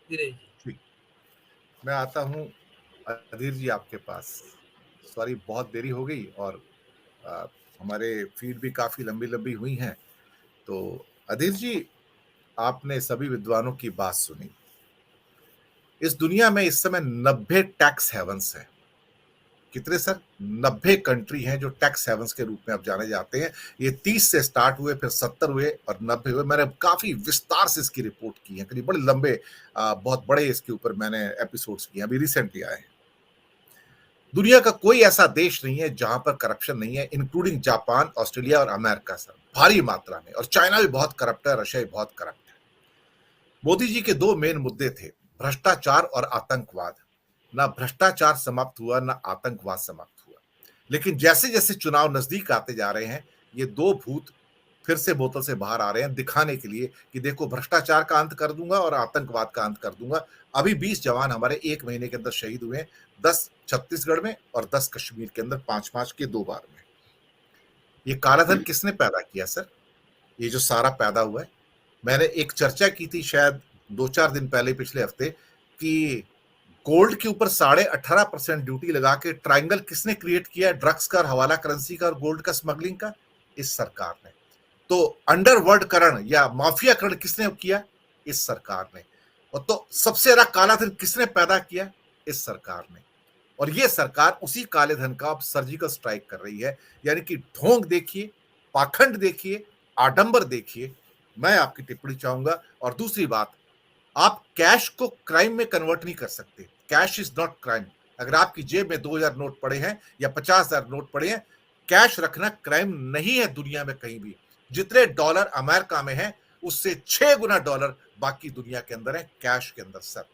दिनेश जी। ठीक, मैं आता हूँ अधीर जी आपके पास। सॉरी बहुत देरी हो गई और अ, हमारे फीड भी काफ़ी लंबी-लंबी हुई हैं। तो अधीर जी, आपने सभी विद्वानों की बात सुनी। इस दुनिया में इस समय 90 टैक्स हेवन्स हैं। कितने सर? 90 कंट्री हैं जो टैक्स हेवन्स के रूप में अब जाने जाते हैं। ये 30 से स्टार्ट हुए, फिर 70 हुए और 90 हुए। मैंने काफ़ी विस्तार से इसकी रिपोर्ट की है, करीब बड़े लंबे बहुत बड़े इसके ऊपर मैंने एपिसोड्स किए हैं, अभी रिसेंटली आए हैं। दुनिया का कोई ऐसा देश नहीं है जहां पर करप्शन नहीं है, इंक्लूडिंग जापान, ऑस्ट्रेलिया और अमेरिका सर, भारी मात्रा में। और चाइना भी बहुत करप्ट है, रशिया भी बहुत करप्ट है। मोदी जी के दो मेन मुद्दे थे, भ्रष्टाचार और आतंकवाद। ना भ्रष्टाचार समाप्त हुआ, ना आतंकवाद समाप्त हुआ। लेकिन जैसे जैसे चुनाव नजदीक आते जा रहे हैं, ये दो भूत फिर से बोतल से बाहर आ रहे हैं, दिखाने के लिए कि देखो भ्रष्टाचार का अंत कर दूंगा और आतंकवाद का अंत कर दूंगा। अभी 20 जवान हमारे एक महीने के अंदर शहीद हुए हैं, 10 छत्तीसगढ़ में और 10 कश्मीर के अंदर, 5-5 के 2 बार में। ये कालाधन किसने पैदा किया सर? ये जो सारा पैदा हुआ है, मैंने एक चर्चा की थी शायद 2-4 दिन पहले, पिछले हफ्ते, कि गोल्ड के ऊपर 18.5% ड्यूटी लगा के ट्रायंगल किसने क्रिएट किया? ड्रग्स का, हवाला करेंसी का और गोल्ड का स्मगलिंग का? इस सरकार ने। तो अंडरवर्ल्डकरण या माफियाकरण किसने किया? इस सरकार ने। और तो सबसे ज्यादा काला धन किसने पैदा किया? इस सरकार ने। और ये सरकार उसी काले धन का अब सर्जिकल स्ट्राइक कर रही है। यानी कि ढोंग देखिए, पाखंड देखिए, आडंबर देखिए। मैं आपकी टिप्पणी चाहूंगा। और दूसरी बात, आप कैश को क्राइम में कन्वर्ट नहीं कर सकते। Cash is not crime. अगर आपकी जेब में 2000 नोट पड़े हैं या 50,000 नोट पड़े हैं, कैश रखना क्राइम नहीं है दुनिया में कहीं भी। जितने डॉलर अमेरिका में हैं, उससे 6 गुना डॉलर बाकी दुनिया के अंदर है, कैश के अंदर सर।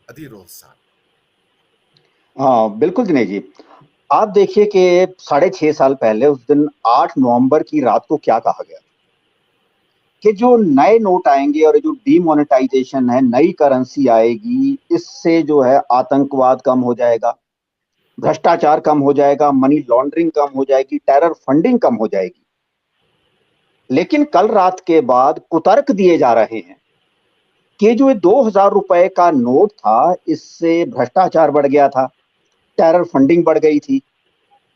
अधीर साहब। हाँ बिल्कुल दिनेश जी। आप देखिए कि 6.5 साल पहले उस दिन 8 नवंबर की रात को क्या कहा गया कि जो नए नोट आएंगे और जो डीमोनेटाइजेशन है, नई करेंसी आएगी, इससे जो है आतंकवाद कम हो जाएगा, भ्रष्टाचार कम हो जाएगा, मनी लॉन्ड्रिंग कम हो जाएगी, टेरर फंडिंग कम हो जाएगी। लेकिन कल रात के बाद कुतर्क दिए जा रहे हैं कि जो 2,000 रुपए का नोट था, इससे भ्रष्टाचार बढ़ गया था, टेरर फंडिंग बढ़ गई थी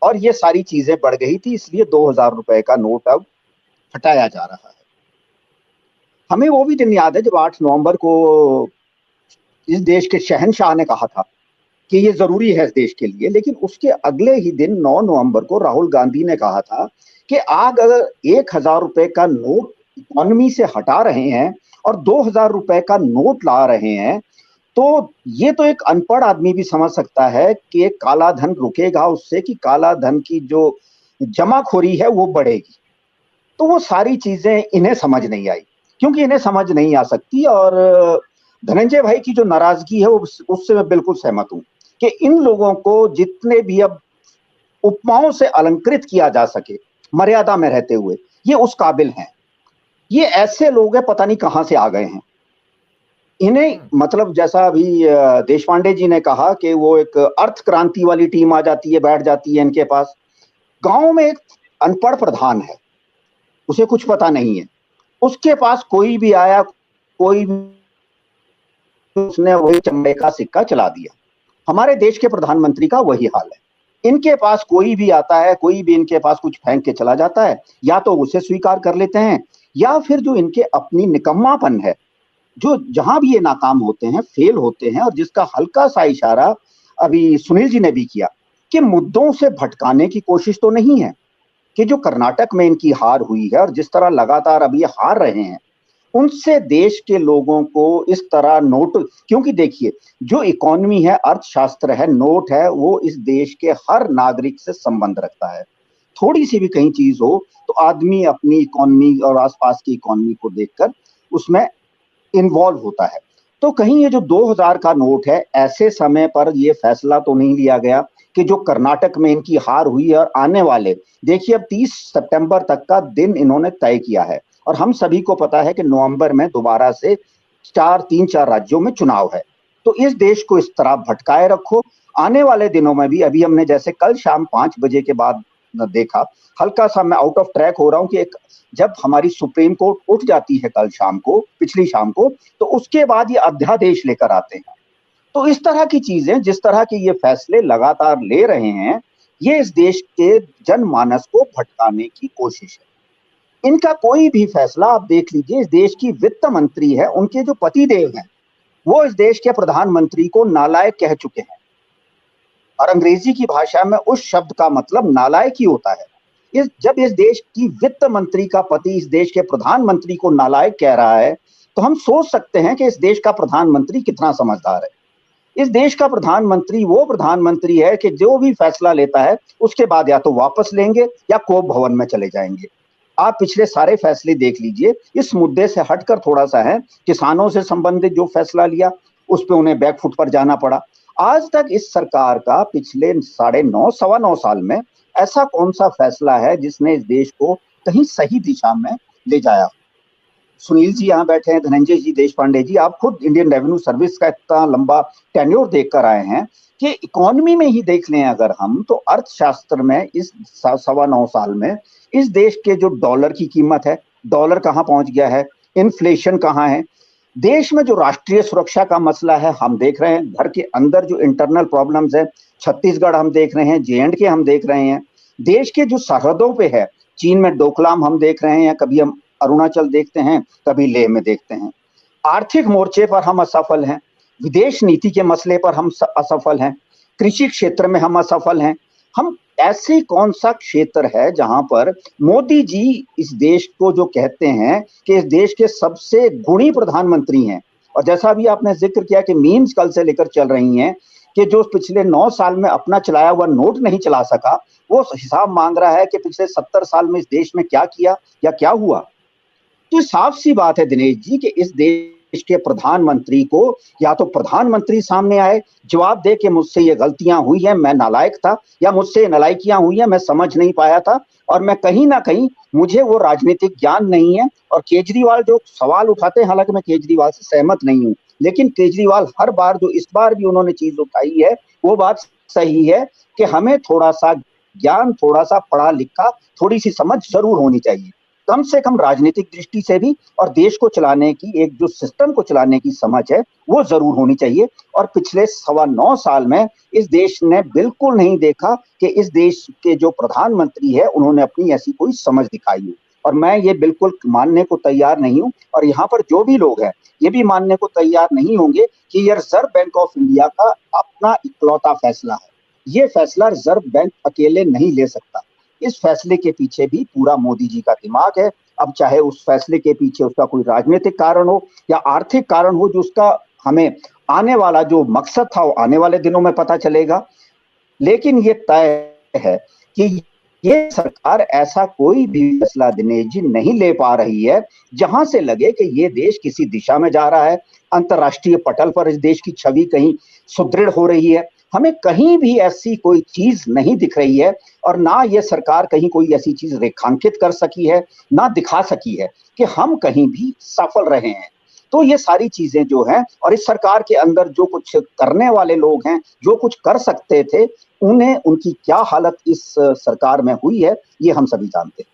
और ये सारी चीजें बढ़ गई थी, इसलिए 2,000 रुपए का नोट अब हटाया जा रहा है। हमें वो भी दिन याद है जब 8 नवंबर को इस देश के शहंशाह ने कहा था कि ये जरूरी है इस देश के लिए, लेकिन उसके अगले ही दिन 9 नवंबर को राहुल गांधी ने कहा था कि आग अगर 1,000 रुपए का नोट इकोनॉमी से हटा रहे हैं और 2,000 रुपए का नोट ला रहे हैं, तो ये तो एक अनपढ़ आदमी भी समझ सकता है कि काला धन रुकेगा उससे, कि काला धन की जो जमाखोरी है वो बढ़ेगी। तो वो सारी चीजें इन्हें समझ नहीं आई, क्योंकि इन्हें समझ नहीं आ सकती। और धनंजय भाई की जो नाराजगी है वो उससे मैं बिल्कुल सहमत हूं कि इन लोगों को जितने भी अब उपमाओं से अलंकृत किया जा सके मर्यादा में रहते हुए, ये उस काबिल हैं। ये ऐसे लोग हैं, पता नहीं कहां से आ गए हैं। इन्हें मतलब जैसा अभी देश पांडे जी ने कहा कि वो एक अर्थ क्रांति वाली टीम आ जाती है, बैठ जाती है इनके पास। गांव में एक अनपढ़ प्रधान है, उसे कुछ पता नहीं है, उसके पास कोई भी आया, कोई भी, उसने वही चंबे का सिक्का चला दिया। हमारे देश के प्रधानमंत्री का वही हाल है। इनके पास कोई भी आता है, कोई भी इनके पास कुछ फेंक के चला जाता है, या तो उसे स्वीकार कर लेते हैं, या फिर जो इनके अपनी निकम्मापन है, जो जहां भी ये नाकाम होते हैं, फेल होते हैं, और जिसका हल्का सा इशारा अभी सुनील जी ने भी किया कि मुद्दों से भटकाने की कोशिश तो नहीं है, कि जो कर्नाटक में इनकी हार हुई है और जिस तरह लगातार अब ये हार रहे हैं, उनसे देश के लोगों को इस तरह नोट, क्योंकि देखिए जो इकोनॉमी है, अर्थशास्त्र है, नोट है, वो इस देश के हर नागरिक से संबंध रखता है। थोड़ी सी भी कहीं चीज हो तो आदमी अपनी इकोनॉमी और आसपास की इकोनॉमी को देखकर उसमें इन्वॉल्व होता है। तो कहीं ये जो 2,000 का नोट है, ऐसे समय पर ये फैसला तो नहीं लिया गया कि जो कर्नाटक में इनकी हार हुई है और आने वाले, देखिए अब 30 सितंबर तक का दिन इन्होंने तय किया है, और हम सभी को पता है कि नवंबर में दोबारा से 3-4 राज्यों में चुनाव है। तो इस देश को इस तरह भटकाए रखो, आने वाले दिनों में भी, अभी हमने जैसे कल शाम 5 बजे के बाद देखा, हल्का सा मैं आउट ऑफ ट्रैक हो रहा हूँ, कि एक जब हमारी सुप्रीम कोर्ट उठ जाती है कल शाम को, पिछली शाम को, तो उसके बाद ये अध्यादेश लेकर आते हैं। तो इस तरह की चीजें, जिस तरह के ये फैसले लगातार ले रहे हैं, ये इस देश के जनमानस को भटकाने की कोशिश है। इनका कोई भी फैसला आप देख लीजिए, इस देश की वित्त मंत्री है, उनके जो पतिदेव हैं, वो इस देश के प्रधानमंत्री को नालायक कह चुके हैं। और अंग्रेजी की भाषा में उस शब्द का मतलब नालायक ही होता है। जब इस देश की वित्त मंत्री का पति इस देश के प्रधानमंत्री को नालायक कह रहा है, तो हम सोच सकते हैं कि इस देश का प्रधानमंत्री कितना समझदार है। इस देश का प्रधानमंत्री वो प्रधानमंत्री है कि जो भी फैसला लेता है उसके बाद या तो वापस लेंगे या कोप भवन में चले जाएंगे। आप पिछले सारे फैसले देख लीजिए, इस मुद्दे से हटकर थोड़ा सा है, किसानों से संबंधित जो फैसला लिया उस पे उन्हें बैकफुट पर जाना पड़ा। आज तक इस सरकार का पिछले 9.5 सवा 9 साल में ऐसा कौन सा फैसला है जिसने इस देश को कहीं सही दिशा में ले जाया? सुनील जी यहाँ बैठे हैं, धनंजय जी, देश पांडे जी, आप खुद इंडियन रेवेन्यू सर्विस का इतना लंबा टेन्योर देख कर आए हैं कि इकोनॉमी में ही देख लें अगर हम, तो अर्थशास्त्र में इस 9.25 साल में इस देश के जो डॉलर की कीमत है, डॉलर कहाँ पहुंच गया है, इन्फ्लेशन कहाँ है, देश में जो राष्ट्रीय सुरक्षा का मसला है हम देख रहे हैं, घर के अंदर जो इंटरनल प्रॉब्लम्स है, छत्तीसगढ़ हम देख रहे हैं, J&K हम देख रहे हैं, देश के जो सरहदों पे है, चीन में डोकलाम हम देख रहे हैं, कभी हम अरुणाचल देखते हैं, कभी लेह में देखते हैं। आर्थिक मोर्चे पर हम असफल हैं, विदेश नीति के मसले पर हम असफल हैं, कृषि क्षेत्र में हम असफल हैं। हम ऐसे कौन सा क्षेत्र है जहां पर मोदी जी इस देश को जो कहते हैं कि इस देश के सबसे गुणी प्रधानमंत्री हैं, और जैसा भी आपने जिक्र किया कि मीम्स कल से लेकर चल रही हैं कि जो पिछले 9 साल में अपना चलाया हुआ नोट नहीं चला सका, वो हिसाब मांग रहा है कि पिछले 70 साल में इस देश में क्या किया या क्या हुआ। तो साफ सी बात है दिनेश जी कि इस देश के प्रधानमंत्री को या तो प्रधानमंत्री सामने आए, जवाब दे कि मुझसे ये गलतियां हुई हैं, मैं नालायक था, या मुझसे नालायकियां हुई हैं, मैं समझ नहीं पाया था, और मैं कहीं ना कहीं मुझे वो राजनीतिक ज्ञान नहीं है। और केजरीवाल जो सवाल उठाते हैं, हालांकि मैं केजरीवाल से सहमत नहीं हूं, लेकिन केजरीवाल हर बार जो इस बार भी उन्होंने चीज उठाई है वो बात सही है कि हमें थोड़ा सा ज्ञान, थोड़ा सा पढ़ा लिखा, थोड़ी सी समझ जरूर होनी चाहिए, कम से कम राजनीतिक दृष्टि से भी, और देश को चलाने की, एक जो सिस्टम को चलाने की समझ है वो जरूर होनी चाहिए। और पिछले 9.25 साल में इस देश ने बिल्कुल नहीं देखा कि इस देश के जो प्रधानमंत्री है उन्होंने अपनी ऐसी कोई समझ दिखाई हो, और मैं ये बिल्कुल मानने को तैयार नहीं हूं, और यहाँ पर जो भी लोग हैं ये भी मानने को तैयार नहीं होंगे कि ये रिजर्व बैंक ऑफ इंडिया का अपना इकलौता फैसला है। ये फैसला रिजर्व बैंक अकेले नहीं ले सकता, इस फैसले के पीछे भी पूरा मोदी जी का दिमाग है। अब चाहे उस फैसले के पीछे उसका कोई राजनीतिक कारण हो या आर्थिक कारण हो, जो उसका हमें आने वाला जो मकसद था वो आने वाले दिनों में पता चलेगा। लेकिन ये तय है कि ये सरकार ऐसा कोई भी फैसला दिनेश जी नहीं ले पा रही है जहां से लगे कि ये देश किसी दिशा में जा रहा है, अंतरराष्ट्रीय पटल पर इस देश की छवि कहीं सुदृढ़ हो रही है। हमें कहीं भी ऐसी कोई चीज नहीं दिख रही है, और ना ये सरकार कहीं कोई ऐसी चीज रेखांकित कर सकी है, ना दिखा सकी है कि हम कहीं भी सफल रहे हैं। तो ये सारी चीजें जो हैं, और इस सरकार के अंदर जो कुछ करने वाले लोग हैं, जो कुछ कर सकते थे, उन्हें, उनकी क्या हालत इस सरकार में हुई है, ये हम सभी जानते हैं।